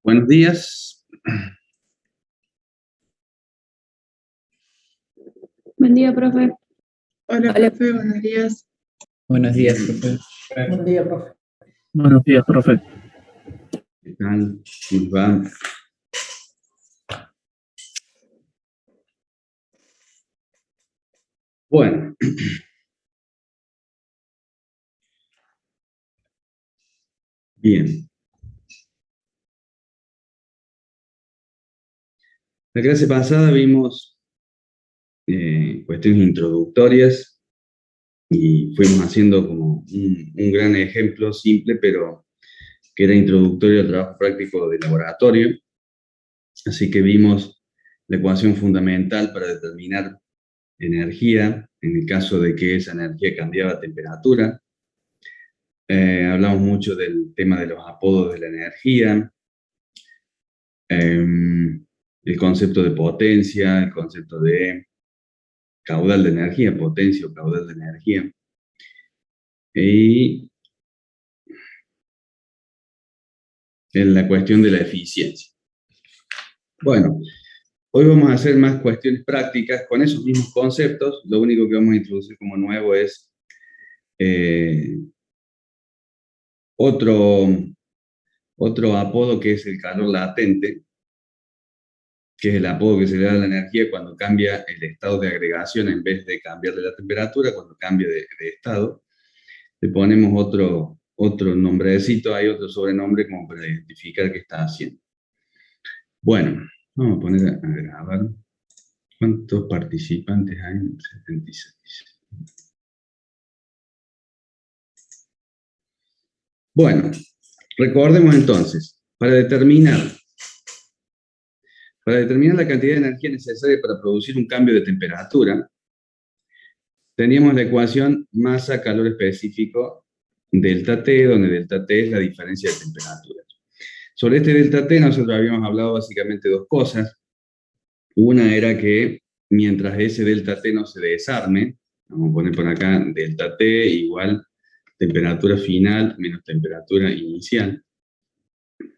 Buenos días. Buen día, profe. Hola, profe, buenos días. Buenos días, profe. Buen día, profe. Buenos días, profe. ¿Qué tal? ¿Cómo va? Bueno. Bien. La clase pasada vimos cuestiones introductorias y fuimos haciendo como un gran ejemplo simple, pero que era introductorio al trabajo práctico de laboratorio. Así que vimos la ecuación fundamental para determinar energía, en el caso de que esa energía cambiaba a temperatura. Hablamos mucho del tema de los apodos de la energía, el concepto de potencia, el concepto de caudal de energía, potencia o caudal de energía. Y en la cuestión de la eficiencia. Bueno, hoy vamos a hacer más cuestiones prácticas con esos mismos conceptos. Lo único que vamos a introducir como nuevo es otro apodo que es el calor latente, que es el apodo que se le da a la energía cuando cambia el estado de agregación en vez de cambiarle la temperatura, cuando cambia de estado. Le ponemos otro nombrecito, hay otro sobrenombre como para identificar qué está haciendo. Bueno, vamos a poner a grabar. ¿Cuántos participantes hay? 76. Bueno, recordemos entonces, para determinar la cantidad de energía necesaria para producir un cambio de temperatura, teníamos la ecuación masa-calor específico, delta T, donde delta T es la diferencia de temperaturas. Sobre este delta T nosotros habíamos hablado básicamente dos cosas. Una era que mientras ese delta T no se desarme, vamos a poner por acá delta T igual temperatura final menos temperatura inicial,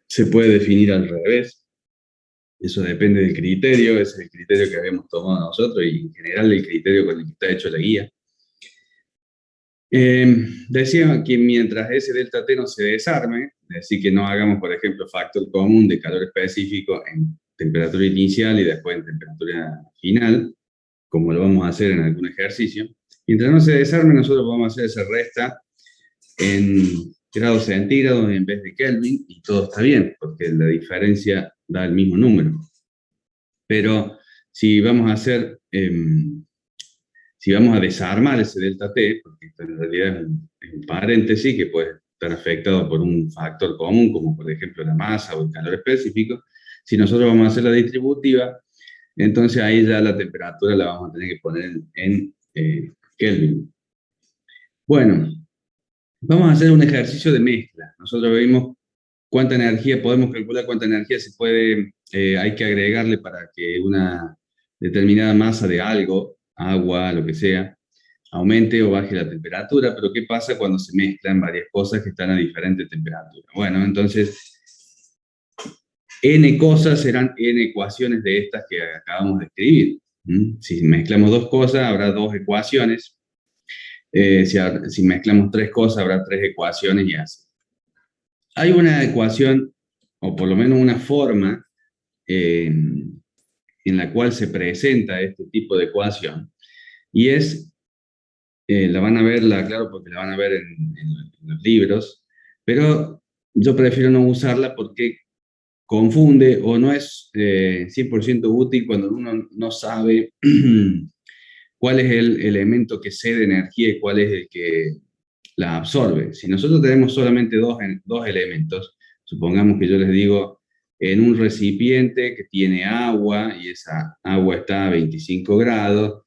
se puede definir al revés. Eso depende del criterio, ese es el criterio que habíamos tomado nosotros y en general el criterio con el que está hecho la guía. Decía que mientras ese delta T no se desarme, es decir, que no hagamos, por ejemplo, factor común de calor específico en temperatura inicial y después en temperatura final, como lo vamos a hacer en algún ejercicio, mientras no se desarme, nosotros vamos a hacer esa resta en grados centígrados en vez de Kelvin y todo está bien, porque la diferencia da el mismo número. Pero si vamos a hacer... si vamos a desarmar ese delta T, porque esto en realidad es un paréntesis que puede estar afectado por un factor común, como por ejemplo la masa o el calor específico, si nosotros vamos a hacer la distributiva, entonces ahí ya la temperatura la vamos a tener que poner en Kelvin. Bueno, vamos a hacer un ejercicio de mezcla. Nosotros vimos cuánta energía, podemos calcular cuánta energía se puede, hay que agregarle para que una determinada masa de algo, agua, lo que sea, aumente o baje la temperatura, pero ¿qué pasa cuando se mezclan varias cosas que están a diferente temperatura? Bueno, entonces, n cosas serán n ecuaciones de estas que acabamos de escribir. Si mezclamos dos cosas, habrá dos ecuaciones. Si mezclamos tres cosas, habrá tres ecuaciones y así. Hay una ecuación, o por lo menos una forma, en la cual se presenta este tipo de ecuación, y es, la van a ver, claro, porque la van a ver en los libros, pero yo prefiero no usarla porque confunde o no es 100% útil cuando uno no sabe cuál es el elemento que cede energía y cuál es el que la absorbe. Si nosotros tenemos solamente dos elementos, supongamos que yo les digo, en un recipiente que tiene agua y esa agua está a 25 grados,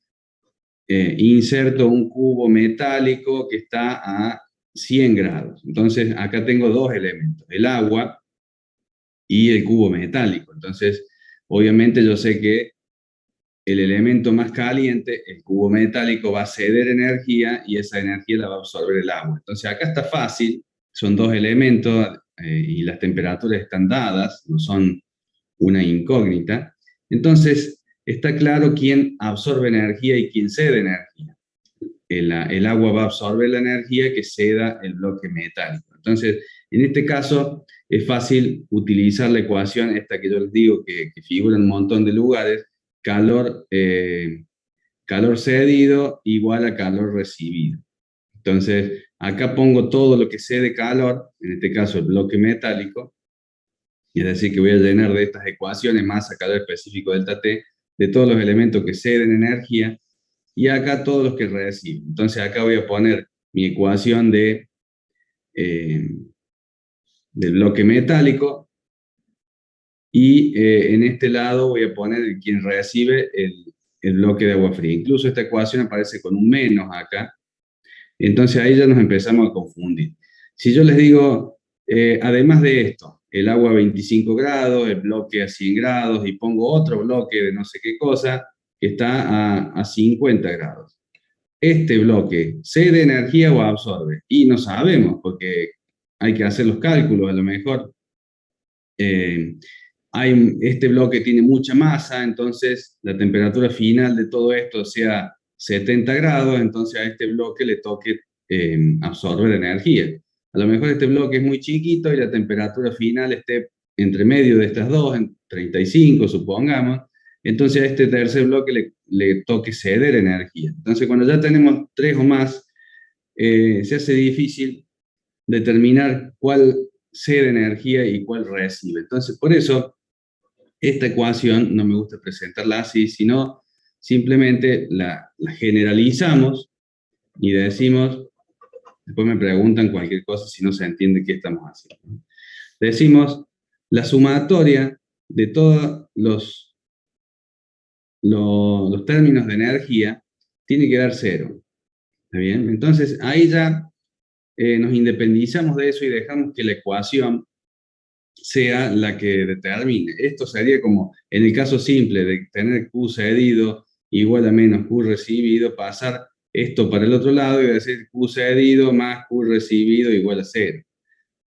inserto un cubo metálico que está a 100 grados. Entonces, acá tengo dos elementos, el agua y el cubo metálico. Entonces, obviamente yo sé que el elemento más caliente, el cubo metálico, va a ceder energía y esa energía la va a absorber el agua. Entonces, acá está fácil, son dos elementos y las temperaturas están dadas, no son una incógnita. Entonces, está claro quién absorbe energía y quién cede energía. El agua va a absorber la energía que ceda el bloque metálico. Entonces, en este caso, es fácil utilizar la ecuación esta que yo les digo, que figura en un montón de lugares, calor cedido igual a calor recibido. Entonces, acá pongo todo lo que cede calor, en este caso el bloque metálico, y es decir, que voy a llenar de estas ecuaciones masa, calor específico, delta T, de todos los elementos que ceden energía, y acá todos los que reciben. Entonces acá voy a poner mi ecuación del bloque metálico, y en este lado voy a poner quien recibe el bloque de agua fría. Incluso esta ecuación aparece con un menos acá, entonces ahí ya nos empezamos a confundir. Si yo les digo, además de esto, el agua a 25 grados, el bloque a 100 grados, y pongo otro bloque de no sé qué cosa que está a 50 grados. ¿Este bloque cede energía o absorbe? Y no sabemos, porque hay que hacer los cálculos, a lo mejor. Este bloque tiene mucha masa, entonces la temperatura final de todo esto sea 70 grados, entonces a este bloque le toque absorber energía. A lo mejor este bloque es muy chiquito y la temperatura final esté entre medio de estas dos, en 35 supongamos, entonces a este tercer bloque le toque ceder energía. Entonces cuando ya tenemos tres o más, se hace difícil determinar cuál cede energía y cuál recibe. Entonces por eso esta ecuación no me gusta presentarla así, sino simplemente la generalizamos y decimos, después me preguntan cualquier cosa si no se entiende qué estamos haciendo. Decimos, la sumatoria de todos los términos de energía tiene que dar cero. ¿Está bien? Entonces ahí ya nos independizamos de eso y dejamos que la ecuación sea la que determine. Esto sería como, en el caso simple de tener Q cedido igual a menos Q recibido, pasar esto para el otro lado y decir Q cedido más Q recibido igual a 0.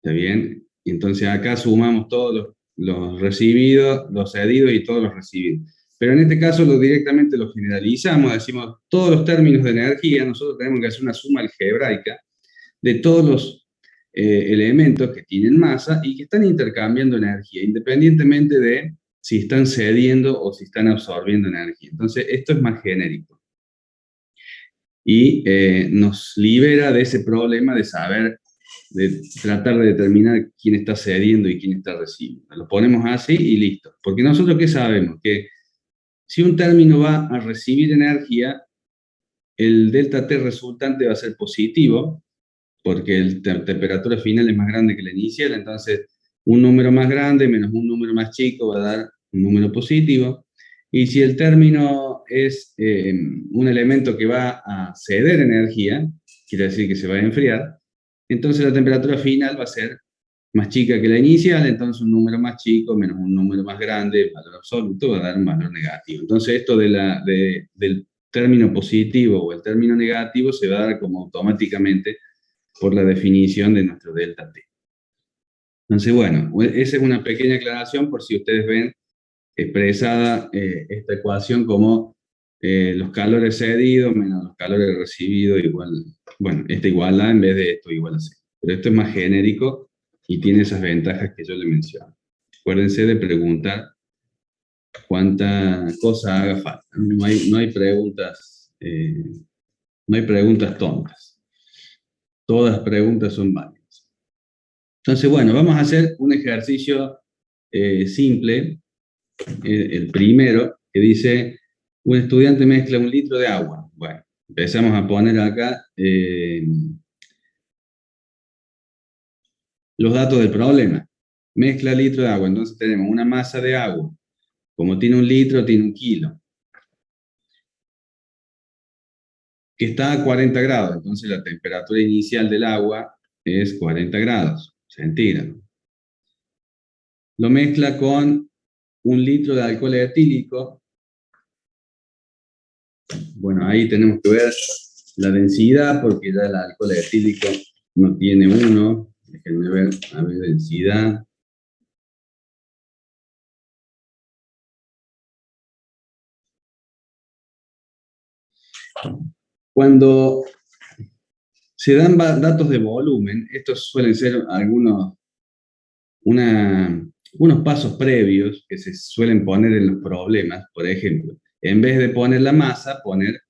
¿Está bien? Entonces acá sumamos todos los recibidos, los cedidos y todos los recibidos. Pero en este caso directamente lo generalizamos, decimos todos los términos de energía, nosotros tenemos que hacer una suma algebraica de todos los elementos que tienen masa y que están intercambiando energía, independientemente de si están cediendo o si están absorbiendo energía. Entonces, esto es más genérico. Y nos libera de ese problema de saber, de tratar de determinar quién está cediendo y quién está recibiendo. Lo ponemos así y listo. Porque nosotros, ¿qué sabemos? Que si un término va a recibir energía, el delta T resultante va a ser positivo, porque la temperatura final es más grande que la inicial, entonces un número más grande menos un número más chico va a dar un número positivo. Y si el término es un elemento que va a ceder energía, quiere decir que se va a enfriar, entonces la temperatura final va a ser más chica que la inicial, entonces un número más chico menos un número más grande, el valor absoluto va a dar un valor negativo. Entonces esto del término positivo o el término negativo se va a dar como automáticamente por la definición de nuestro delta T. Entonces, bueno, esa es una pequeña aclaración por si ustedes ven expresada esta ecuación como los calores cedidos menos los calores recibidos igual, bueno, esta igual a en vez de esto igual a C. Pero esto es más genérico y tiene esas ventajas que yo le menciono. Acuérdense de preguntar cuánta cosa haga falta. No hay preguntas tontas. Todas preguntas son válidas. Entonces, bueno, vamos a hacer un ejercicio simple, el primero, que dice, un estudiante mezcla 1 litro de agua. Bueno, empezamos a poner acá los datos del problema. Mezcla litro de agua, entonces tenemos una masa de agua. Como tiene 1 litro, tiene 1 kilo. Que está a 40 grados, entonces la temperatura inicial del agua es 40 grados centígrados. Lo mezcla con 1 litro de alcohol etílico. Bueno, ahí tenemos que ver la densidad, porque ya el alcohol etílico no tiene 1. Déjenme ver, a ver, densidad. Cuando se dan datos de volumen, estos suelen ser unos pasos previos que se suelen poner en los problemas. Por ejemplo, en vez de poner la masa, poner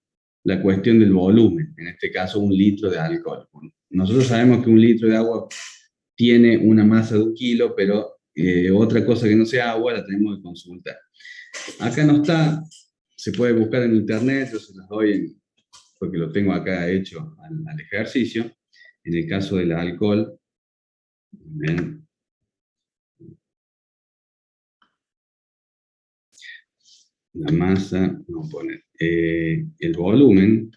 la cuestión del volumen, en este caso 1 litro de alcohol. Nosotros sabemos que 1 litro de agua tiene una masa de 1 kilo, pero otra cosa que no sea agua la tenemos que consultar. Acá no está, se puede buscar en internet, yo se los doy porque lo tengo acá hecho al ejercicio. En el caso del alcohol, ¿ven? La masa, vamos a poner el volumen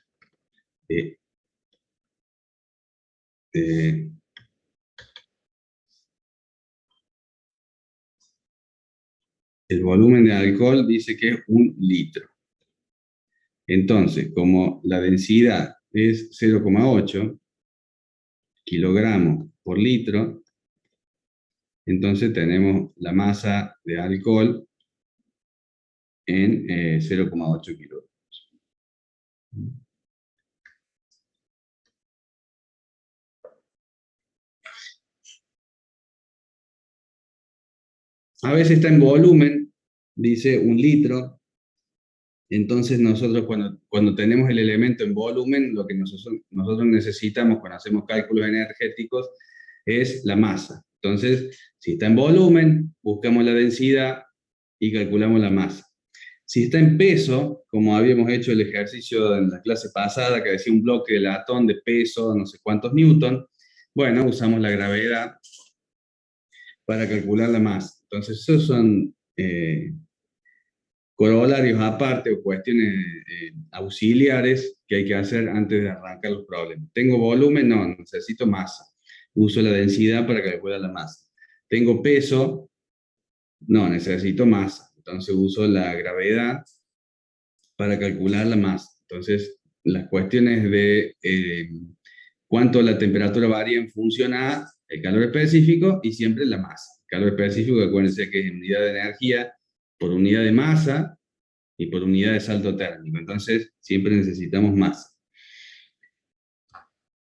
el volumen de alcohol dice que es 1 litro. Entonces, como la densidad es 0,8 kilogramos por litro, entonces tenemos la masa de alcohol en 0,8 kilogramos. A veces está en volumen, dice 1 litro. Entonces nosotros cuando tenemos el elemento en volumen, lo que nosotros necesitamos cuando hacemos cálculos energéticos es la masa. Entonces, si está en volumen, buscamos la densidad y calculamos la masa. Si está en peso, como habíamos hecho el ejercicio en la clase pasada, que decía un bloque de latón de peso, no sé cuántos newton, bueno, usamos la gravedad para calcular la masa. Entonces, esos son corolarios aparte o cuestiones auxiliares que hay que hacer antes de arrancar los problemas. ¿Tengo volumen? No, necesito masa. Uso la densidad para calcular la masa. Tengo peso, no, necesito masa. Entonces uso la gravedad para calcular la masa. Entonces, las cuestiones de cuánto la temperatura varía en función a el calor específico y siempre la masa. El calor específico, acuérdense que es unidad de energía por unidad de masa y por unidad de salto térmico. Entonces, siempre necesitamos masa.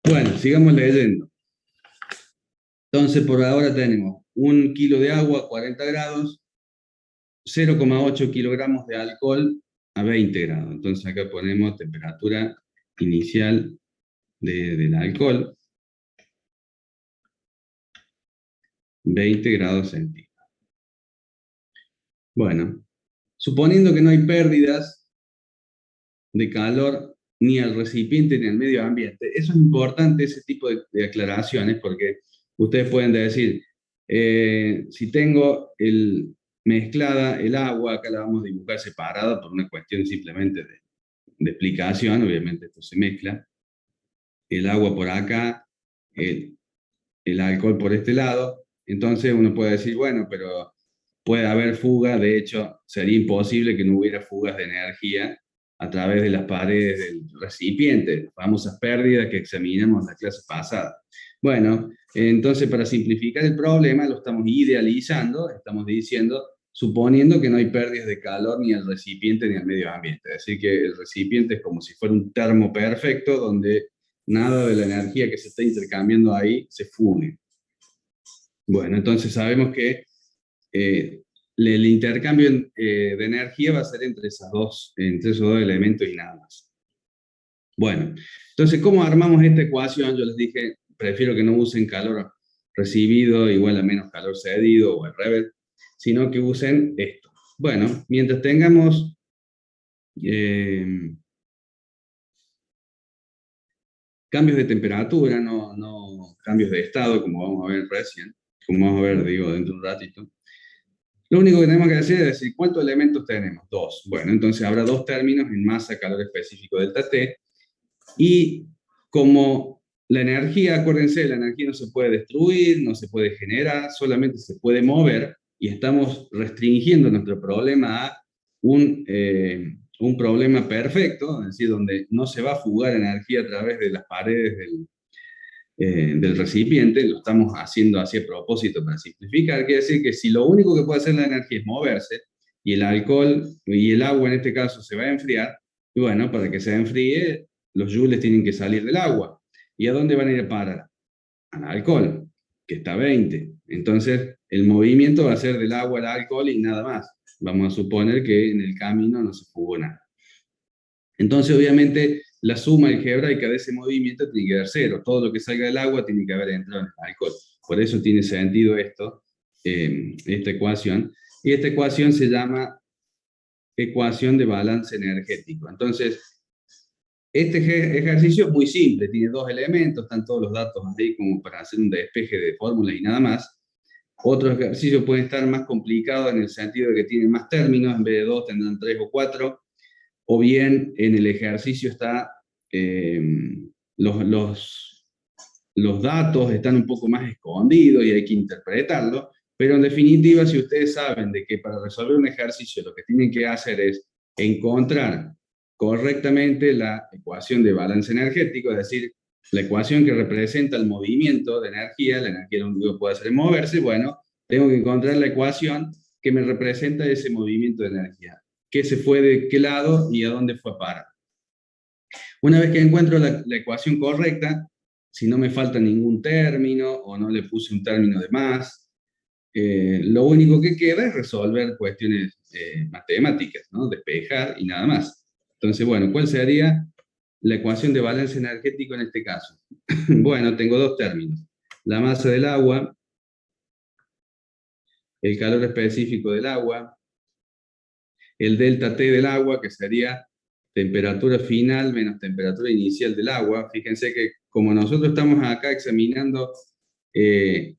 Bueno, sigamos leyendo. Entonces, por ahora tenemos 1 kilo de agua a 40 grados, 0,8 kilogramos de alcohol a 20 grados. Entonces, acá ponemos temperatura inicial del alcohol, 20 grados centígrados. Bueno, suponiendo que no hay pérdidas de calor ni al recipiente ni al medio ambiente, eso es importante, ese tipo de aclaraciones, porque ustedes pueden decir, si tengo mezclada el agua, acá la vamos a dibujar separada por una cuestión simplemente de explicación, obviamente esto se mezcla, el agua por acá, el alcohol por este lado, entonces uno puede decir, bueno, pero puede haber fuga, de hecho sería imposible que no hubiera fugas de energía a través de las paredes del recipiente, las famosas pérdidas que examinamos en la clase pasada. Bueno, entonces para simplificar el problema lo estamos idealizando, estamos diciendo, suponiendo que no hay pérdidas de calor ni al recipiente ni al medio ambiente. Es decir, que el recipiente es como si fuera un termo perfecto donde nada de la energía que se está intercambiando ahí se fugue. Bueno, entonces sabemos que el intercambio de energía va a ser entre esos dos elementos y nada más. Bueno, entonces, ¿cómo armamos esta ecuación? Yo les dije, prefiero que no usen calor recibido igual a menos calor cedido o al revés, sino que usen esto. Bueno, mientras tengamos cambios de temperatura, no cambios de estado, como vamos a ver recién, como vamos a ver, digo, dentro de un ratito. Lo único que tenemos que hacer es decir, ¿cuántos elementos tenemos? 2. Bueno, entonces habrá 2 términos en masa, calor específico, delta T, y como la energía, acuérdense, la energía no se puede destruir, no se puede generar, solamente se puede mover, y estamos restringiendo nuestro problema a un problema perfecto, es decir, donde no se va a fugar energía a través de las paredes del recipiente, lo estamos haciendo así a propósito para simplificar, quiere decir que si lo único que puede hacer la energía es moverse, y el alcohol y el agua en este caso se va a enfriar, y bueno, para que se enfríe, los joules tienen que salir del agua. ¿Y a dónde van a ir a parar? Al alcohol, que está a 20. Entonces, el movimiento va a ser del agua al alcohol y nada más. Vamos a suponer que en el camino no se fugó nada. Entonces, obviamente, la suma algebraica de ese movimiento tiene que dar 0. Todo lo que salga del agua tiene que haber entrado en el alcohol. Por eso tiene sentido esto, esta ecuación. Y esta ecuación se llama ecuación de balance energético. Entonces, este ejercicio es muy simple, tiene 2 elementos, están todos los datos ahí como para hacer un despeje de fórmulas y nada más. Otros ejercicios pueden estar más complicados en el sentido de que tienen más términos, en vez de 2 tendrán 3 o 4, o bien en el ejercicio está, los datos están un poco más escondidos y hay que interpretarlo, pero en definitiva, si ustedes saben de que para resolver un ejercicio lo que tienen que hacer es encontrar correctamente la ecuación de balance energético, es decir, la ecuación que representa el movimiento de energía, la energía lo único que puede hacer es moverse, bueno, tengo que encontrar la ecuación que me representa ese movimiento de energía, qué se fue de qué lado y a dónde fue a parar. Una vez que encuentro la ecuación correcta, si no me falta ningún término o no le puse un término de más, lo único que queda es resolver cuestiones matemáticas, ¿no? Despejar y nada más. Entonces, bueno, ¿cuál sería la ecuación de balance energético en este caso? Bueno, tengo 2 términos. La masa del agua, el calor específico del agua, el delta T del agua, que sería temperatura final menos temperatura inicial del agua. Fíjense que como nosotros estamos acá examinando el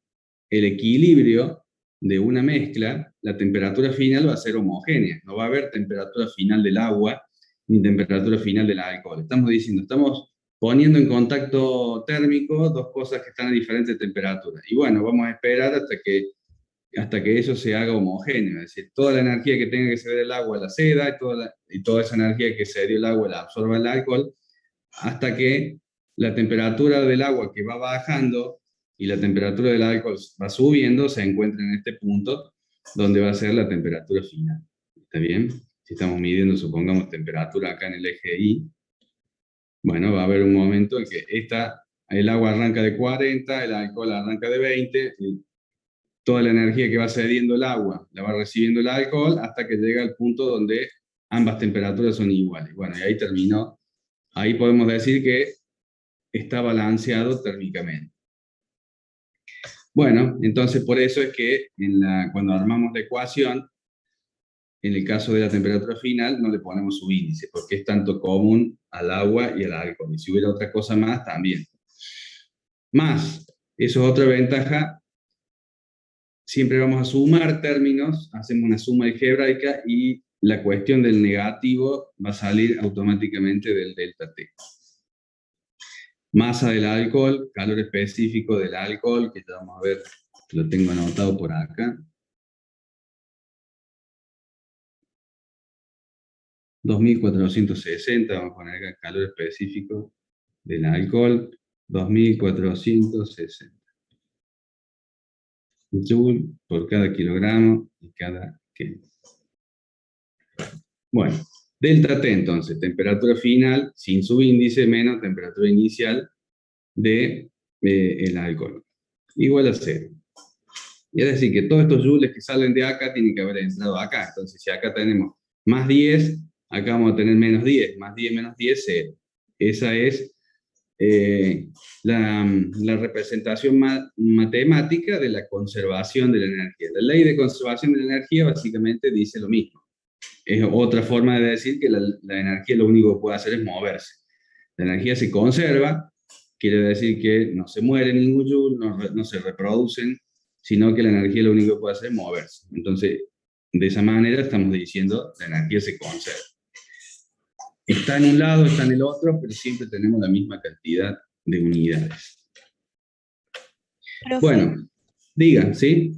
equilibrio de una mezcla, la temperatura final va a ser homogénea. No va a haber temperatura final del agua ni temperatura final del alcohol. Estamos diciendo, estamos poniendo en contacto térmico 2 cosas que están a diferentes temperaturas. Y bueno, vamos a esperar hasta que hasta que eso se haga homogéneo, es decir, toda la energía que tenga que ceder el agua la ceda, y toda esa energía que cedió el agua la absorba el alcohol, hasta que la temperatura del agua que va bajando y la temperatura del alcohol va subiendo, se encuentra en este punto donde va a ser la temperatura final. ¿Está bien? Si estamos midiendo, supongamos, temperatura acá en el eje Y, bueno, va a haber un momento en que el agua arranca de 40, el alcohol arranca de 20, y toda la energía que va cediendo el agua la va recibiendo el alcohol hasta que llega al punto donde ambas temperaturas son iguales. Bueno, y ahí terminó. Ahí podemos decir que está balanceado térmicamente. Bueno, entonces por eso es que cuando armamos la ecuación, en el caso de la temperatura final, no le ponemos su índice, porque es tanto común al agua y al alcohol. Y si hubiera otra cosa más, también. Más, eso es otra ventaja. Siempre vamos a sumar términos, hacemos una suma algebraica y la cuestión del negativo va a salir automáticamente del delta T. Masa del alcohol, calor específico del alcohol, que ya vamos a ver, lo tengo anotado por acá. 2460, vamos a poner acá calor específico del alcohol, 2460. Joule por cada kilogramo y cada kilo. Bueno, delta T entonces, temperatura final sin subíndice menos temperatura inicial de el alcohol, igual a 0. Y es decir, que todos estos joules que salen de acá tienen que haber entrado acá. Entonces, si acá tenemos más 10, acá vamos a tener menos 10, más 10 menos 10, 0. Esa es la representación matemática de la conservación de la energía. La ley de conservación de la energía básicamente dice lo mismo. Es otra forma de decir que la energía lo único que puede hacer es moverse. La energía se conserva, quiere decir que no se muere ningún joule, no se reproducen, sino que la energía lo único que puede hacer es moverse. Entonces, de esa manera estamos diciendo la energía se conserva. Está en un lado, está en el otro, pero siempre tenemos la misma cantidad de unidades. Profe, Bueno, digan, ¿sí?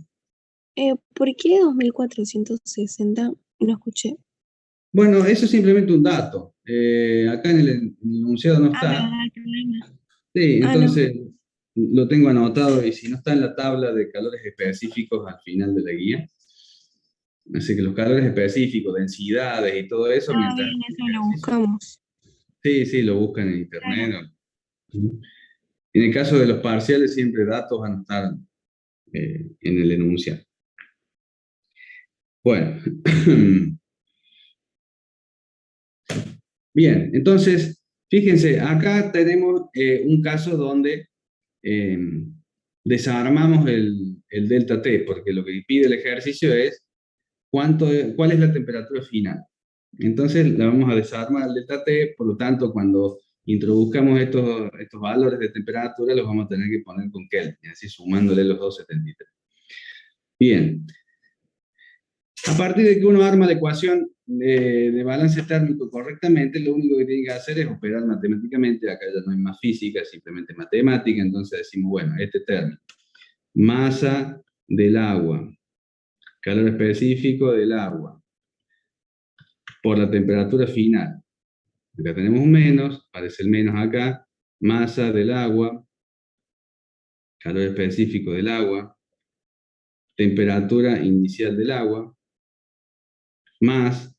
¿por qué 2460? No escuché. Bueno, eso es simplemente un dato. Acá en el enunciado no está. Ah, no, problema. Sí, Ah, entonces lo tengo anotado y si no está en la tabla de calores específicos al final de la guía. Así que los calores específicos, densidades y todo eso, mientras... bien, eso lo buscamos. Sí, sí, lo buscan en internet. En el caso de los parciales, siempre datos van a estar en el enunciado. Bueno. Bien, entonces, fíjense, acá tenemos un caso donde desarmamos el delta T, porque lo que pide el ejercicio es cuál es la temperatura final. Entonces la vamos a desarmar el delta T, por lo tanto, cuando introduzcamos estos valores de temperatura, los vamos a tener que poner con Kelvin, así sumándole los 273. Bien. A partir de que uno arma la ecuación de balance térmico correctamente, lo único que tiene que hacer es operar matemáticamente. Acá ya no hay más física, simplemente matemática. Entonces decimos, bueno, este término, masa del agua, calor específico del agua, por la temperatura final. Acá tenemos un menos, aparece el menos acá, masa del agua, calor específico del agua, temperatura inicial del agua, más,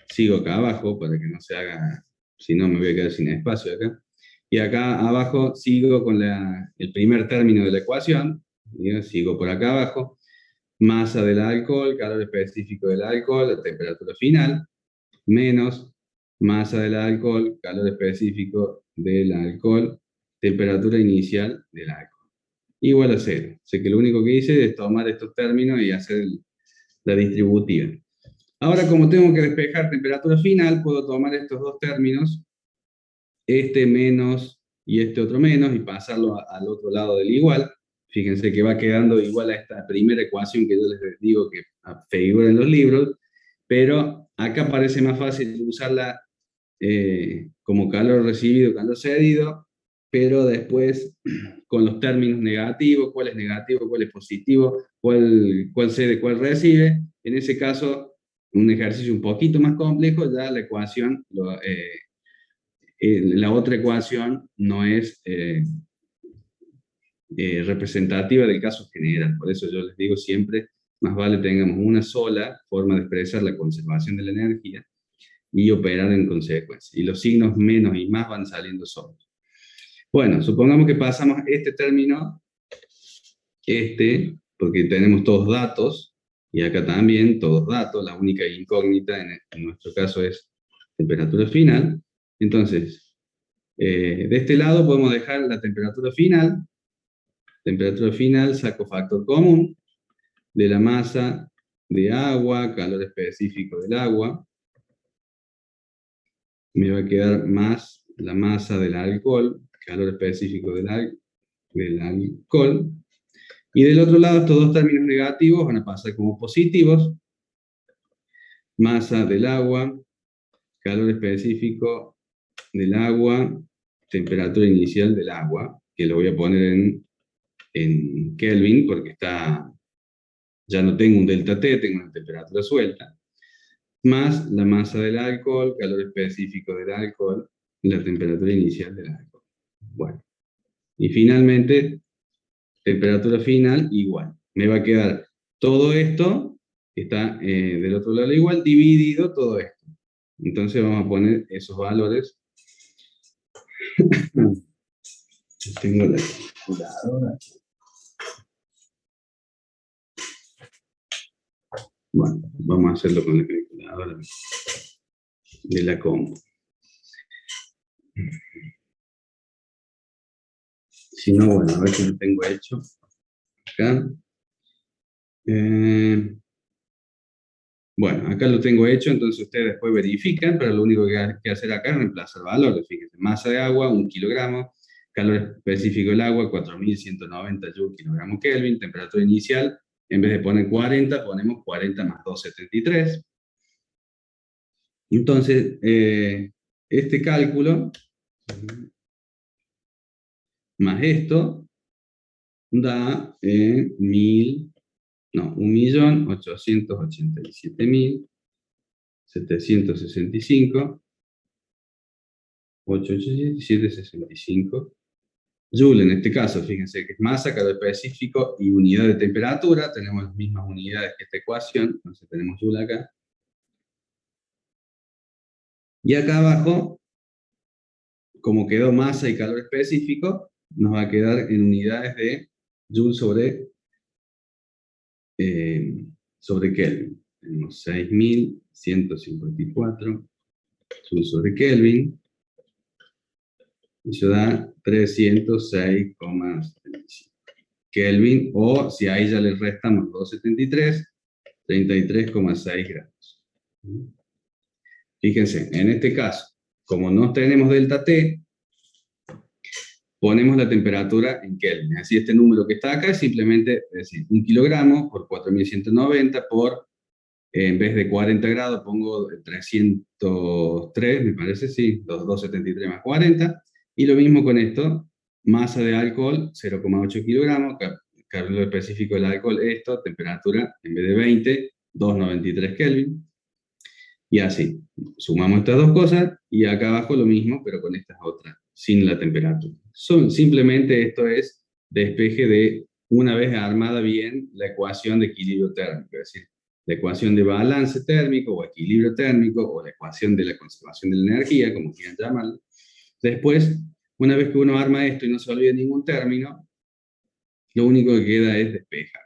sigo acá abajo para que no se haga, si no me voy a quedar sin espacio acá, y acá abajo sigo con el primer término de la ecuación, sigo por acá abajo, masa del alcohol, calor específico del alcohol, la temperatura final, menos masa del alcohol, calor específico del alcohol, temperatura inicial del alcohol, igual a 0. Así que lo único que hice es tomar estos términos y hacer la distributiva. Ahora, como tengo que despejar temperatura final, puedo tomar estos dos términos, este menos y este otro menos, y pasarlo al otro lado del igual. Fíjense que va quedando igual a esta primera ecuación que yo les digo que figura en los libros, pero acá parece más fácil usarla como calor recibido, calor cedido, pero después con los términos negativos, cuál es negativo, cuál es positivo, cuál cede, cuál recibe. En ese caso, un ejercicio un poquito más complejo, ya la ecuación, la otra ecuación no es representativa del caso general. Por eso yo les digo siempre, más vale tengamos una sola forma de expresar la conservación de la energía y operar en consecuencia. Y los signos menos y más van saliendo solos. Bueno, supongamos que pasamos este término, porque tenemos todos datos, y acá también todos datos, la única incógnita en nuestro caso es temperatura final. Entonces, de este lado podemos dejar la temperatura final. Temperatura final, saco factor común de la masa de agua, calor específico del agua. Me va a quedar más la masa del alcohol, calor específico del alcohol. Y del otro lado, estos dos términos negativos van a pasar como positivos. Masa del agua, calor específico del agua, temperatura inicial del agua, que lo voy a poner en Kelvin, porque ya no tengo un delta T, tengo una temperatura suelta, más la masa del alcohol, calor específico del alcohol, la temperatura inicial del alcohol. Bueno, y finalmente, temperatura final igual. Me va a quedar todo esto, que está del otro lado igual, dividido todo esto. Entonces vamos a poner esos valores. Tengo la calculadora. Bueno, vamos a hacerlo con la calculadora de la compu. Si no, bueno, a ver si lo tengo hecho acá. Bueno, acá lo tengo hecho, entonces ustedes después verifican, pero lo único que hay que hacer acá es reemplazar valores. Fíjense, masa de agua, 1 kilogramo, calor específico del agua, 4190 joule kilogramo Kelvin, temperatura inicial, en vez de poner 40, ponemos 40 más 273. Entonces, este cálculo, más esto, da 1.887.765 joule en este caso. Fíjense que es masa, calor específico y unidad de temperatura. Tenemos las mismas unidades que esta ecuación, entonces tenemos joule acá. Y acá abajo, como quedó masa y calor específico, nos va a quedar en unidades de joule sobre Kelvin. Tenemos 6154 joule sobre Kelvin. Eso da 306,75 Kelvin, o si ahí ya le restamos 273, 33,6 grados. Fíjense, en este caso, como no tenemos delta T, ponemos la temperatura en Kelvin. Así este número que está acá es simplemente, es decir, 1 kilogramo por 4190 por, en vez de 40 grados, pongo 303, me parece, sí, 273 más 40. Y lo mismo con esto, masa de alcohol, 0,8 kilogramos, calor específico del alcohol, esto, temperatura, en vez de 20, 293 Kelvin. Y así, sumamos estas dos cosas, y acá abajo lo mismo, pero con estas otras, sin la temperatura. Simplemente esto es despeje de, una vez armada bien, la ecuación de equilibrio térmico, es decir, la ecuación de balance térmico, o equilibrio térmico, o la ecuación de la conservación de la energía, como quieran llamarlo. Después, una vez que uno arma esto y no se olvida ningún término, lo único que queda es despejar.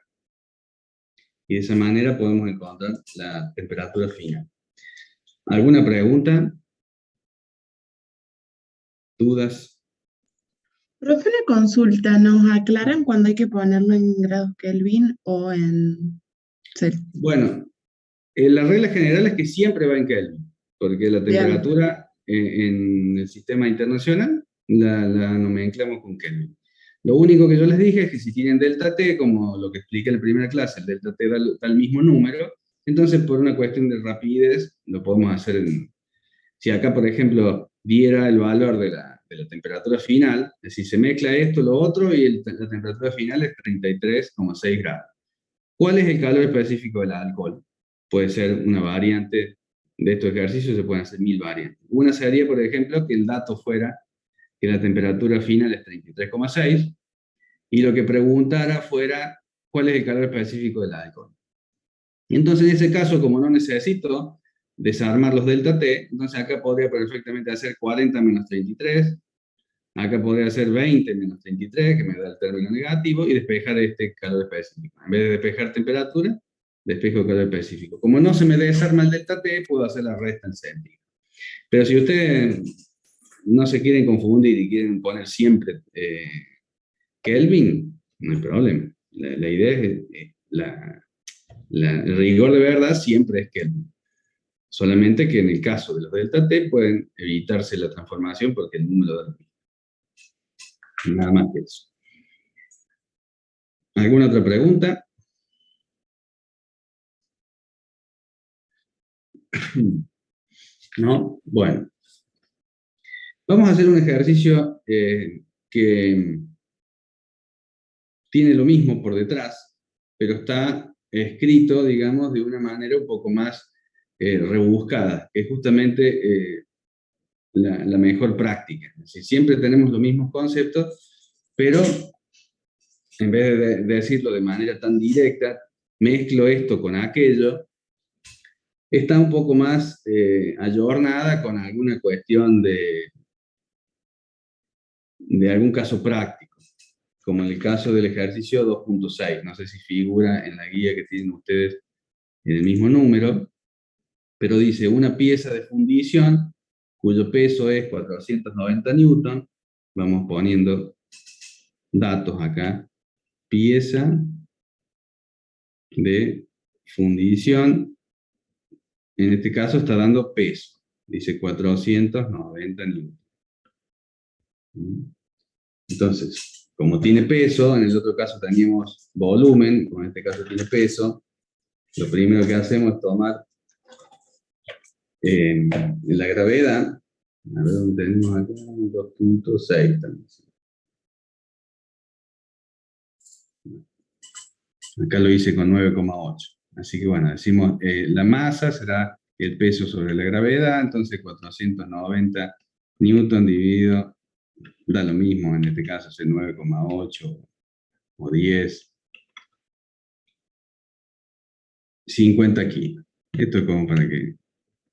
Y de esa manera podemos encontrar la temperatura final. ¿Alguna pregunta? ¿Dudas? Profe, una consulta, ¿nos aclaran cuándo hay que ponerlo en grados Kelvin o en Celsius? Bueno, la regla general es que siempre va en Kelvin, porque la Bien. temperatura en el sistema internacional la nomenclamos con Kelvin. Lo único que yo les dije es que si tienen delta T, como lo que expliqué en la primera clase, el delta T da el mismo número, entonces por una cuestión de rapidez lo podemos hacer si acá, por ejemplo, diera el valor de la temperatura final, es decir, se mezcla esto, lo otro, y la temperatura final es 33,6 grados. ¿Cuál es el calor específico del alcohol? Puede ser una variante de estos ejercicios, se pueden hacer 1000 variantes. Una sería, por ejemplo, que el dato fuera que la temperatura final es 33,6 y lo que preguntara fuera cuál es el calor específico del alcohol. Entonces, en ese caso, como no necesito desarmar los delta T, entonces acá podría perfectamente hacer 40 menos 33, acá podría hacer 20 menos 33, que me da el término negativo, y despejar este calor específico. En vez de despejar temperatura, despejo calor específico. Como no se me desarma el delta T, puedo hacer la resta en centígrados. Pero si ustedes no se quieren confundir y quieren poner siempre Kelvin, no hay problema. La idea es, el rigor de verdad siempre es Kelvin. Solamente que en el caso de los delta T pueden evitarse la transformación porque el número da lo mismo. Nada más que eso. ¿Alguna otra pregunta? ¿No? Bueno. Vamos a hacer un ejercicio que tiene lo mismo por detrás, pero está escrito, digamos, de una manera un poco más rebuscada, que es justamente la mejor práctica. Es decir, siempre tenemos los mismos conceptos, pero en vez de decirlo de manera tan directa, mezclo esto con aquello, está un poco más ayornada con alguna cuestión de algún caso práctico, como en el caso del ejercicio 2.6. No sé si figura en la guía que tienen ustedes en el mismo número, pero dice una pieza de fundición cuyo peso es 490 newton. Vamos poniendo datos acá. Pieza de fundición, en este caso está dando peso. Dice 490 newton. Entonces, como tiene peso, en el otro caso teníamos volumen, como en este caso tiene peso, lo primero que hacemos es tomar la gravedad. A ver dónde tenemos acá, 2.6 también. Acá lo hice con 9,8. Así que bueno, decimos la masa será el peso sobre la gravedad, entonces 490 newton dividido, da lo mismo, en este caso es 9,8 o 10, 50 kilos. Esto es como para que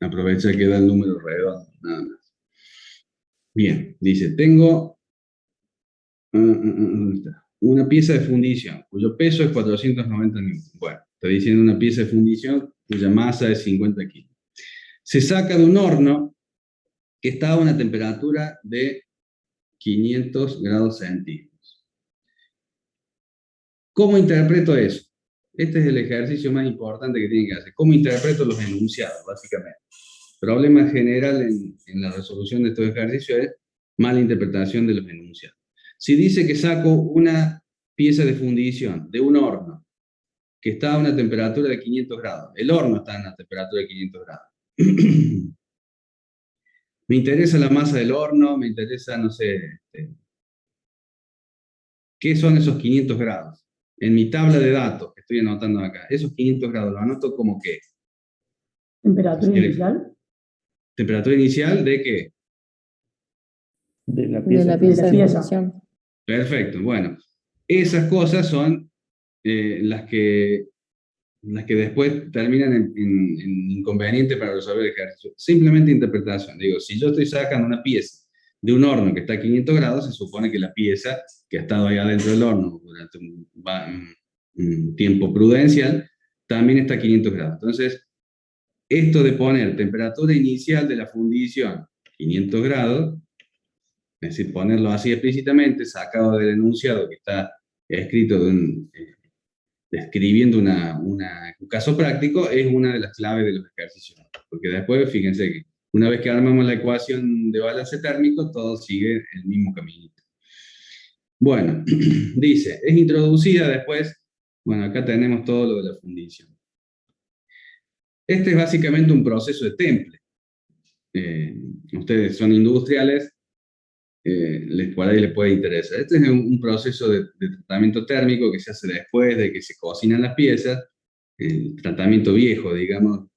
aproveche que da el número redondo, nada más. Bien, dice, tengo una pieza de fundición cuyo peso es 490 newton. Bueno, está diciendo una pieza de fundición cuya masa es 50 kilos. Se saca de un horno que está a una temperatura de 500 grados centígrados. ¿Cómo interpreto eso? Este es el ejercicio más importante que tienen que hacer. ¿Cómo interpreto los enunciados, básicamente? El problema general en la resolución de estos ejercicios es mala interpretación de los enunciados. Si dice que saco una pieza de fundición de un horno que está a una temperatura de 500 grados, el horno está a una temperatura de 500 grados. Me interesa la masa del horno, me interesa, no sé, ¿qué son esos 500 grados? En mi tabla de datos que estoy anotando acá, esos 500 grados lo anoto como ¿qué? ¿Temperatura inicial? ¿Temperatura inicial de qué? De la De pieza. la pieza de fundición. Perfecto, bueno. Esas cosas son las que después terminan en inconveniente para resolver el ejercicio. Simplemente interpretación. Digo, si yo estoy sacando una pieza de un horno que está a 500 grados, se supone que la pieza que ha estado ahí adentro del horno durante un tiempo prudencial, también está a 500 grados. Entonces, esto de poner temperatura inicial de la fundición 500 grados, es decir, ponerlo así explícitamente, sacado del enunciado que está escrito describiendo un caso práctico, es una de las claves de los ejercicios. Porque después, fíjense que una vez que armamos la ecuación de balance térmico, todo sigue el mismo caminito. Bueno, dice, es introducida después, bueno, acá tenemos todo lo de la fundición. Este es básicamente un proceso de temple. Ustedes son industriales, por ahí les puede interesar. Este es un proceso de tratamiento térmico que se hace después de que se cocinan las piezas, el tratamiento viejo, digamos,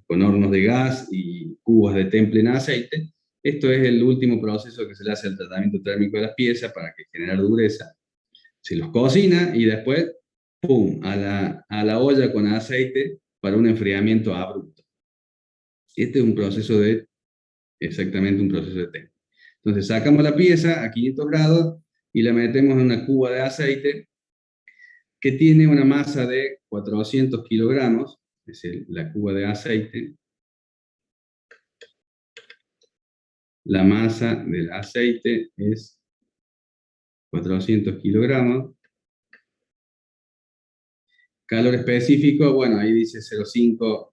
con hornos de gas y cubos de temple en aceite. Esto es el último proceso que se le hace al tratamiento térmico de las piezas para que generar dureza. Se los cocina y después, ¡pum!, a la olla con aceite para un enfriamiento abrupto. Este es un proceso exactamente un proceso de temple. Entonces sacamos la pieza a 500 grados y la metemos en una cuba de aceite que tiene una masa de 400 kilogramos, es la cuba de aceite. La masa del aceite es 400 kilogramos. Calor específico, bueno, ahí dice 0,5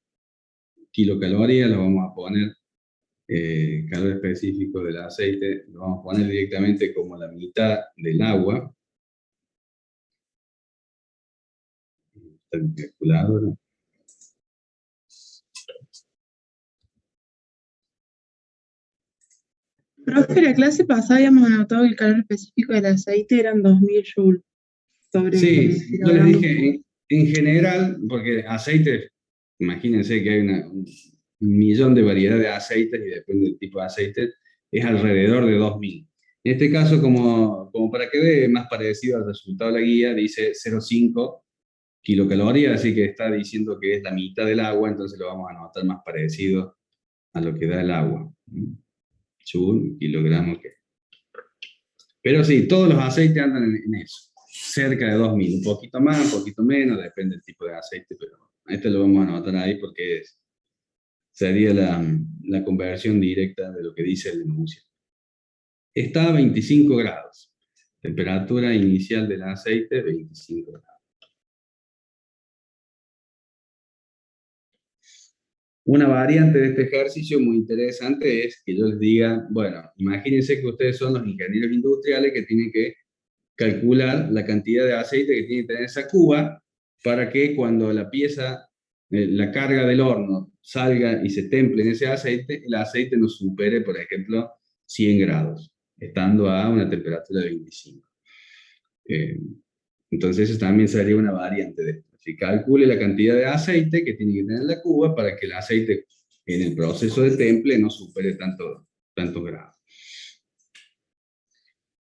kilocalorías, lo vamos a poner, calor específico del aceite, lo vamos a poner directamente como la mitad del agua. Está el calculador. Profe, la clase pasada habíamos anotado que el calor específico del aceite eran 2000 joules sobre Sí, yo les kilogramos. dije, en general, porque aceite, imagínense que hay un millón de variedades de aceites y depende del tipo de aceite, es alrededor de 2000. En este caso, como para que vean más parecido al resultado de la guía, dice 0,5 kilocalorías, así que está diciendo que es la mitad del agua, entonces lo vamos a anotar más parecido a lo que da el agua. Joule, kilogramo, que. Pero sí, todos los aceites andan en eso, cerca de 2000, un poquito más, un poquito menos, depende del tipo de aceite, pero este lo vamos a anotar ahí porque sería la conversión directa de lo que dice el enunciado. Está a 25 grados, temperatura inicial del aceite, 25 grados. Una variante de este ejercicio muy interesante es que yo les diga, bueno, imagínense que ustedes son los ingenieros industriales que tienen que calcular la cantidad de aceite que tiene que tener esa cuba para que cuando la pieza, la carga del horno salga y se temple en ese aceite, el aceite no supere, por ejemplo, 100 grados, estando a una temperatura de 25. Entonces eso también sería una variante de esto. Si calcule la cantidad de aceite que tiene que tener la cuba para que el aceite en el proceso de temple no supere tantos grados.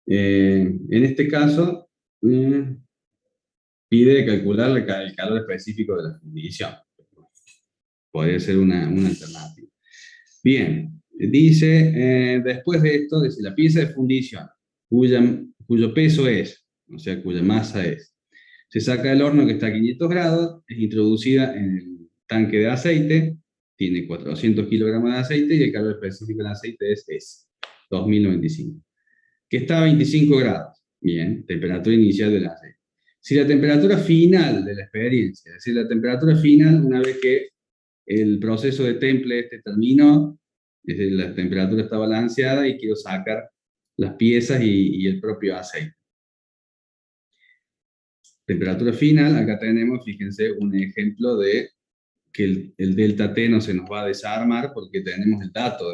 En este caso, pide calcular el calor específico de la fundición. Podría ser una alternativa. Bien, dice, después de esto, dice la pieza de fundición, cuyo peso es, o sea, cuya masa es, se saca del horno que está a 500 grados, es introducida en el tanque de aceite, tiene 400 kilogramos de aceite y el calor específico del aceite es 2095. Que está a 25 grados. Bien, temperatura inicial del aceite. Si la temperatura final de la experiencia, es decir, la temperatura final, una vez que el proceso de temple terminó, es decir, la temperatura está balanceada y quiero sacar las piezas y el propio aceite. Temperatura final, acá tenemos, fíjense, un ejemplo de que el delta T no se nos va a desarmar porque tenemos el dato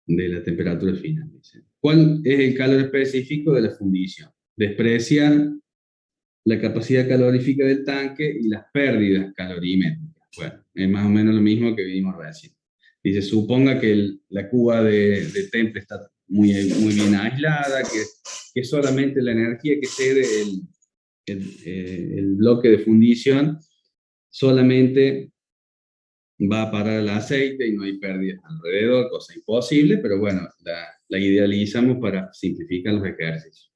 de la temperatura final. ¿Cuál es el calor específico de la fundición? Despreciar la capacidad calorífica del tanque y las pérdidas calorímetras. Bueno, es más o menos lo mismo que vimos recién. Dice, suponga que la cuba de temple está muy bien aislada, que solamente la energía que cede el bloque de fundición solamente va a parar el aceite y no hay pérdidas alrededor, cosa imposible, pero bueno, la idealizamos para simplificar los ejercicios.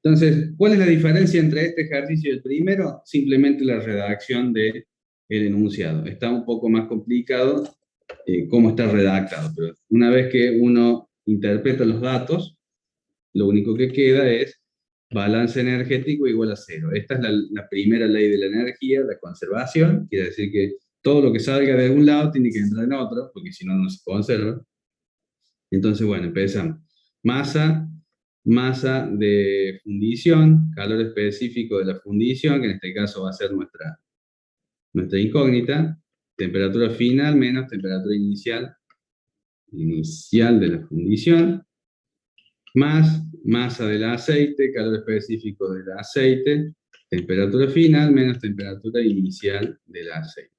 Entonces, ¿cuál es la diferencia entre este ejercicio y el primero? Simplemente la redacción del enunciado. Está un poco más complicado cómo está redactado, pero una vez que uno interpreta los datos, lo único que queda es balance energético igual a cero. Esta es la primera ley de la energía, la conservación, quiere decir que todo lo que salga de un lado tiene que entrar en otro, porque si no, no se conserva. Entonces, bueno, empezamos. Masa de fundición, calor específico de la fundición, que en este caso va a ser nuestra incógnita, temperatura final menos temperatura inicial de la fundición, más masa del aceite, calor específico del aceite, temperatura final menos temperatura inicial del aceite.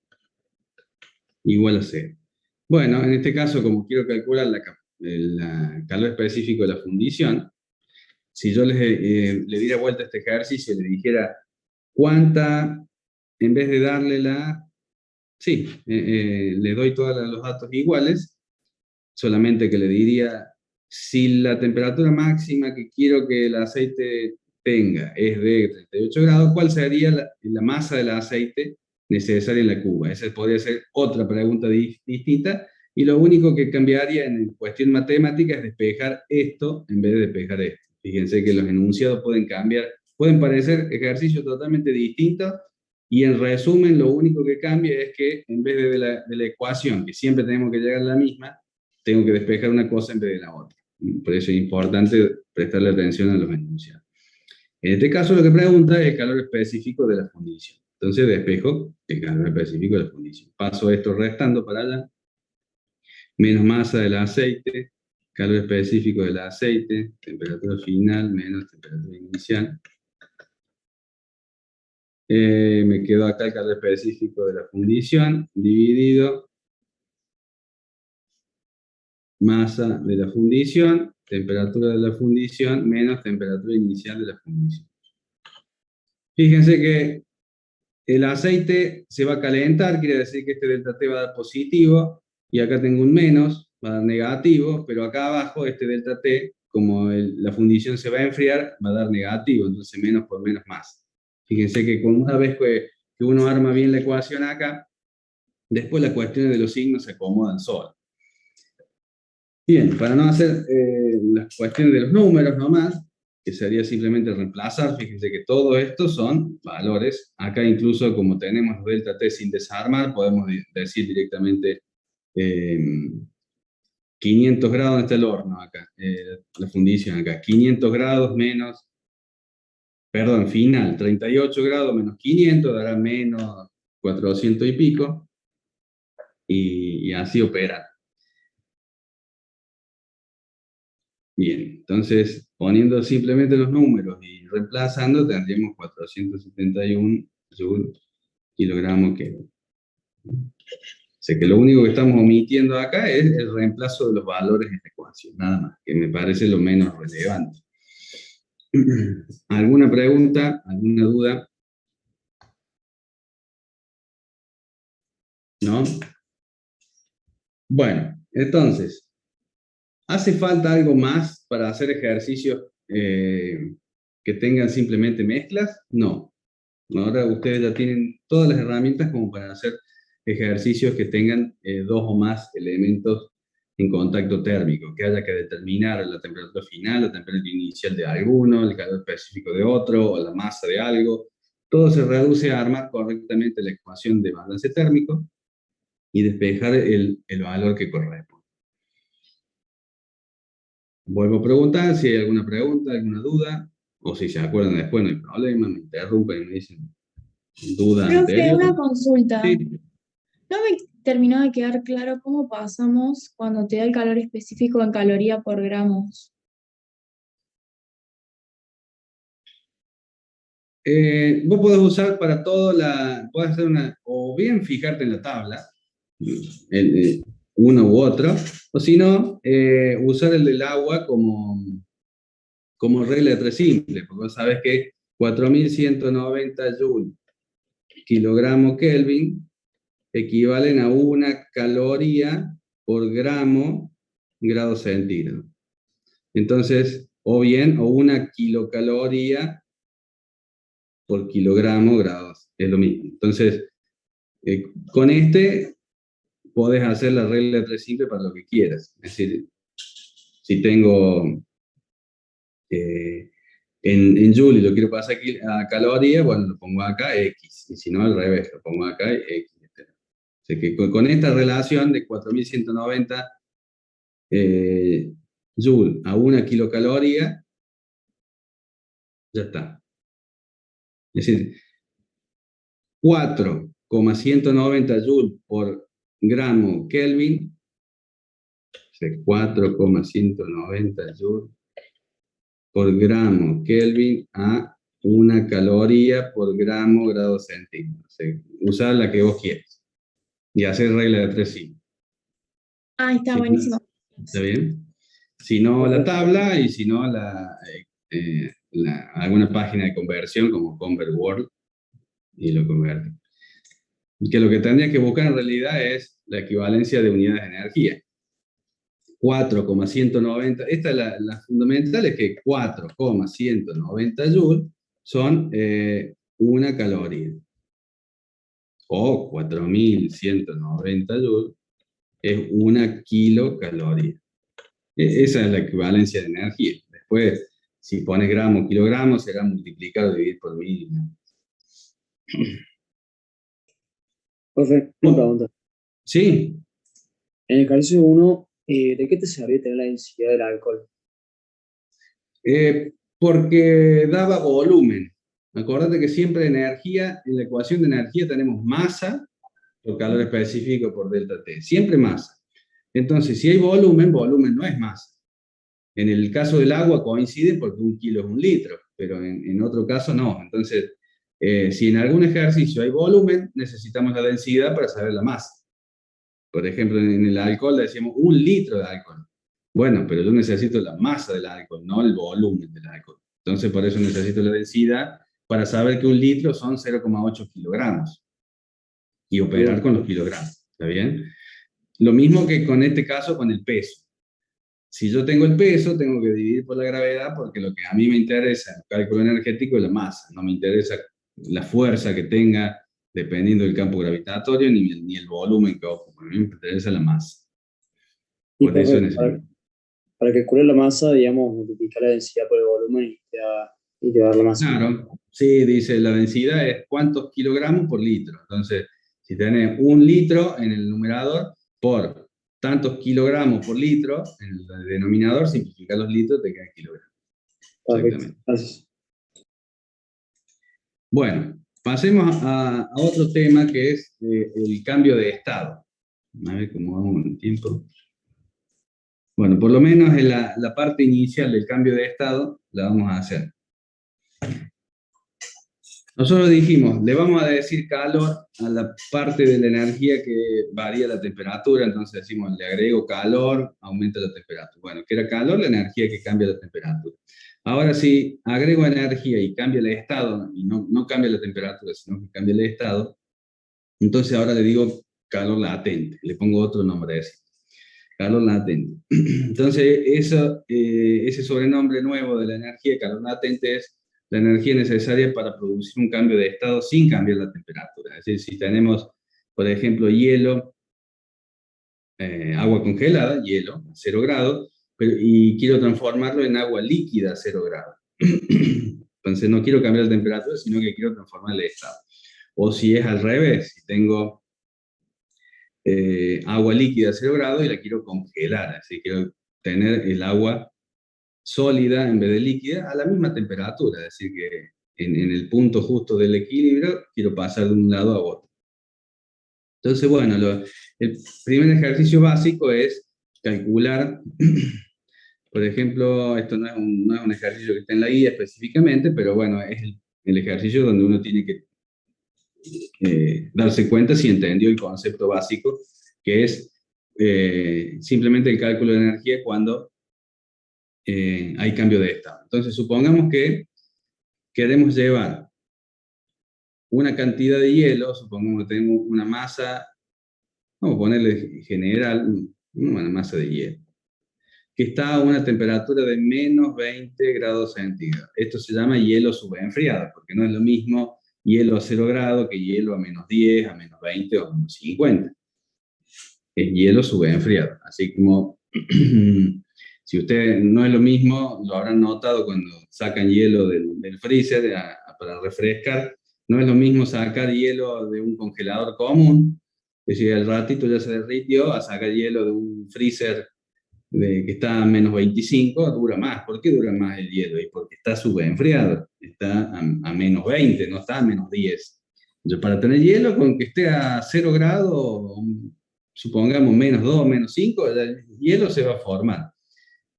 Igual a 0. Bueno, en este caso, como quiero calcular el calor específico de la fundición, si yo le diera vuelta a este ejercicio y le dijera cuánta, en vez de darle le doy todos los datos iguales, solamente que le diría, si la temperatura máxima que quiero que el aceite tenga es de 38 grados, ¿cuál sería la masa del aceite necesaria en la cuba? Esa podría ser otra pregunta distinta, y lo único que cambiaría en cuestión matemática es despejar esto en vez de despejar esto. Fíjense que los enunciados pueden cambiar, pueden parecer ejercicios totalmente distintos, y en resumen lo único que cambia es que en vez de la ecuación, que siempre tenemos que llegar a la misma, tengo que despejar una cosa en vez de la otra. Por eso es importante prestarle atención a los enunciados. En este caso lo que pregunta es el calor específico de la fundición. Entonces despejo el calor específico de la fundición. Paso esto restando para allá. Menos masa del aceite, calor específico del aceite, temperatura final menos temperatura inicial. Me quedó acá el calor específico de la fundición, dividido masa de la fundición, temperatura de la fundición, menos temperatura inicial de la fundición. Fíjense que el aceite se va a calentar, quiere decir que este delta T va a dar positivo, y acá tengo un menos, va a dar negativo, pero acá abajo este delta T, como la fundición se va a enfriar, va a dar negativo, entonces menos por menos más. Fíjense que una vez que uno arma bien la ecuación acá, después las cuestiones de los signos se acomodan solas. Bien, para no hacer las cuestiones de los números nomás, que sería simplemente reemplazar, fíjense que todo esto son valores. Acá incluso como tenemos delta T sin desarmar, podemos decir directamente 500 grados, ¿dónde está el horno acá? La fundición acá, 500 grados menos, perdón, final, 38 grados menos 500 dará menos 400 y pico, y así opera. Bien, entonces poniendo simplemente los números y reemplazando, tendríamos 471 kilogramos Kelvin. Sé que lo único que estamos omitiendo acá es el reemplazo de los valores en la ecuación, nada más, que me parece lo menos relevante. ¿Alguna pregunta? ¿Alguna duda? ¿No? Bueno, entonces, ¿hace falta algo más para hacer ejercicios que tengan simplemente mezclas? No. Ahora ustedes ya tienen todas las herramientas como para hacer ejercicios que tengan 2 o más elementos en contacto térmico, que haya que determinar la temperatura final, la temperatura inicial de alguno, el calor específico de otro, o la masa de algo. Todo se reduce a armar correctamente la ecuación de balance térmico y despejar el valor que corresponde. Vuelvo a preguntar si hay alguna pregunta, alguna duda, o si se acuerdan después, no hay problema, me interrumpen y me dicen duda Profe, anterior. una consulta. Sí. No me terminó de quedar claro cómo pasamos cuando te da el calor específico en caloría por gramos. Vos podés usar para todo podés hacer o bien fijarte en la tabla, uno u otro, o si no, usar el del agua como regla de 3 simple, porque vos sabés que 4190 joules kilogramo Kelvin equivalen a 1 caloría por gramo grado centígrado. Entonces, o 1 kilocaloría por kilogramo grados, es lo mismo. Entonces, con podés hacer la regla de 3 simple para lo que quieras. Es decir, si tengo en joule y lo quiero pasar aquí a caloría, bueno, lo pongo acá X, y si no al revés, lo pongo acá X. O sea que con esta relación de 4190 joule a 1 kilocaloría, ya está. Es decir, 4,190 joules por gramo Kelvin, 4,190 joules por gramo Kelvin a 1 caloría por gramo grado centígrado. O sea, usar la que vos quieras. Y hacer regla de 3 signos. Ah, está Sí, buenísimo. ¿está bien? Si no, la tabla, y si no, alguna página de conversión como ConvertWorld, y lo convierte. Que lo que tendría que buscar en realidad es la equivalencia de unidades de energía. 4,190, esta es la fundamental, es que 4,190 joules son 1 caloría. O 4.190 joules es 1 kilocaloría. Esa es la equivalencia de energía. Después, si pones gramo, kilogramos, será multiplicado y dividir por 1000. Profe, una pregunta. Sí, En el ejercicio 1, ¿de qué te servía tener la densidad del alcohol? porque daba volumen. Acordate que siempre energía, en la ecuación de energía tenemos masa por calor específico por delta T. Siempre masa. Entonces, si hay volumen, volumen no es masa. En el caso del agua coincide porque 1 kilo es 1 litro, pero en otro caso no. Entonces, si en algún ejercicio hay volumen, necesitamos la densidad para saber la masa. Por ejemplo, en el alcohol le decíamos 1 litro de alcohol. Bueno, pero yo necesito la masa del alcohol, no el volumen del alcohol. Entonces, por eso necesito la densidad para saber que 1 litro son 0,8 kilogramos. Y operar con los kilogramos, ¿está bien? Lo mismo que con este caso, con el peso. Si yo tengo el peso, tengo que dividir por la gravedad, porque lo que a mí me interesa en el cálculo energético es la masa. No me interesa la fuerza que tenga, dependiendo del campo gravitatorio, ni el volumen que ocupa. A mí me interesa la masa. Y Por eso profe, necesito. para calcular la masa, digamos, multiplicar la densidad por el volumen y te va a dar la masa. Claro, sí, dice la densidad es cuántos kilogramos por litro. Entonces, si tenés 1 litro en el numerador por tantos kilogramos por litro, en el denominador, simplificar los litros, te queda kilogramos. Perfecto, Exactamente. gracias. Bueno, pasemos a otro tema que es el cambio de estado. A ver cómo vamos en el tiempo. Bueno, por lo menos en la parte inicial del cambio de estado la vamos a hacer. Nosotros dijimos, le vamos a decir calor a la parte de la energía que varía la temperatura, entonces decimos, le agrego calor, aumenta la temperatura. Bueno, que era calor, la energía que cambia la temperatura. Ahora si agrego energía y cambia el estado, y no cambia la temperatura, sino que cambia el estado, entonces ahora le digo calor latente, le pongo otro nombre a ese. Calor latente. Entonces, ese sobrenombre nuevo de la energía, calor latente, es la energía necesaria para producir un cambio de estado sin cambiar la temperatura. Es decir, si tenemos, por ejemplo, hielo, agua congelada, hielo, a 0 grados, y quiero transformarlo en agua líquida a 0 grados. Entonces, no quiero cambiar la temperatura, sino que quiero transformar el estado. O si es al revés, si tengo agua líquida a 0 grados y la quiero congelar, así quiero tener el agua sólida en vez de líquida a la misma temperatura, es decir, que en el punto justo del equilibrio quiero pasar de un lado a otro. Entonces, bueno, el primer ejercicio básico es calcular, por ejemplo, esto no es un ejercicio que está en la guía específicamente, pero bueno, es el ejercicio donde uno tiene que darse cuenta si entendió el concepto básico, que es simplemente el cálculo de energía cuando hay cambio de estado. Entonces, supongamos que queremos llevar una cantidad de hielo, supongamos que tenemos una masa, vamos a ponerle en general, una masa de hielo, que está a una temperatura de menos 20 grados centígrados. Esto se llama hielo subenfriado, porque no es lo mismo hielo a 0 grados que hielo a menos 10, a menos 20 o a menos 50. Es hielo subenfriado. Así como, si ustedes no es lo mismo, lo habrán notado cuando sacan hielo del freezer para refrescar, no es lo mismo sacar hielo de un congelador común, que si al ratito ya se derritió, a sacar hielo de un freezer que está a menos 25, dura más. ¿Por qué dura más el hielo? Y porque está subenfriado, está a menos 20, no está a menos 10. Entonces, para tener hielo, con que esté a 0 grados, supongamos menos 2, menos 5, el hielo se va a formar.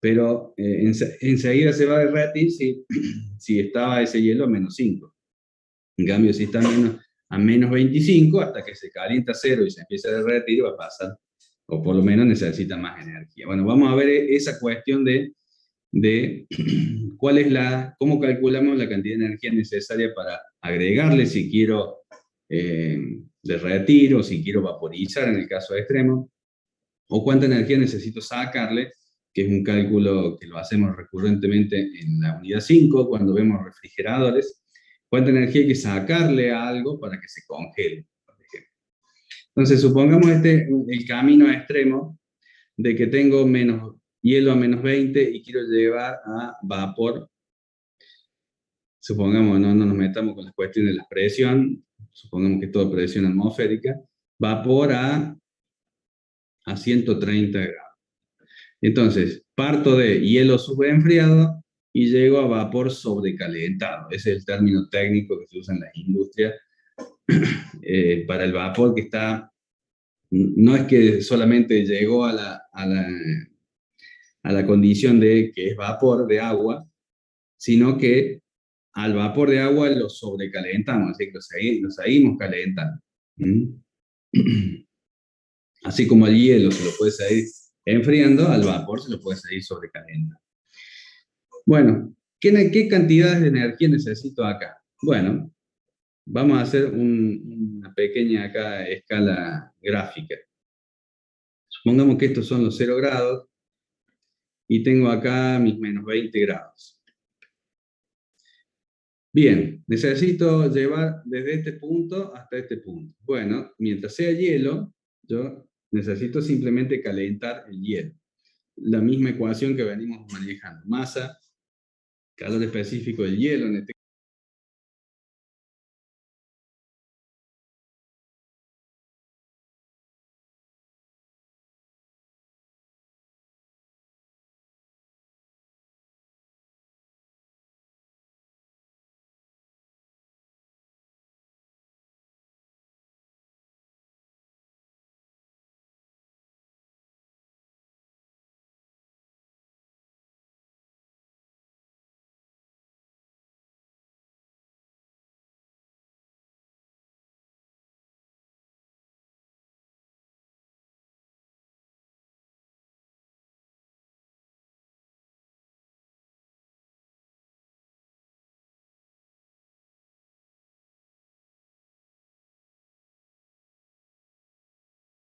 pero enseguida se va a derretir si estaba ese hielo a -5. En cambio, si está a -25, hasta que se calienta a 0 y se empieza a derretir, va a pasar, o por lo menos necesita más energía. Bueno, vamos a ver esa cuestión de cómo calculamos la cantidad de energía necesaria para agregarle si quiero derretir o si quiero vaporizar en el caso extremo, o cuánta energía necesito sacarle, que es un cálculo que lo hacemos recurrentemente en la unidad 5, cuando vemos refrigeradores, cuánta energía hay que sacarle a algo para que se congele, por ejemplo. Entonces, supongamos el camino extremo de que tengo hielo a -20 y quiero llevar a vapor. Supongamos, no nos metamos con las cuestiones de la presión, supongamos que es todo presión atmosférica, vapor a 130 grados. Entonces, parto de hielo subenfriado y llego a vapor sobrecalentado. Ese es el término técnico que se usa en las industrias para el vapor que está, no es que solamente llegó a la condición de que es vapor de agua, sino que al vapor de agua lo sobrecalentamos, así que lo seguimos calentando. Así como al hielo se lo puede seguir enfriando, al vapor se lo puede seguir sobrecalentando. Bueno, ¿qué cantidades de energía necesito acá? Bueno, vamos a hacer una pequeña acá escala gráfica. Supongamos que estos son los 0 grados y tengo acá mis -20 grados. Bien, necesito llevar desde este punto hasta este punto. Bueno, mientras sea hielo, yo necesito simplemente calentar el hielo. La misma ecuación que venimos manejando. Masa, calor específico del hielo, en este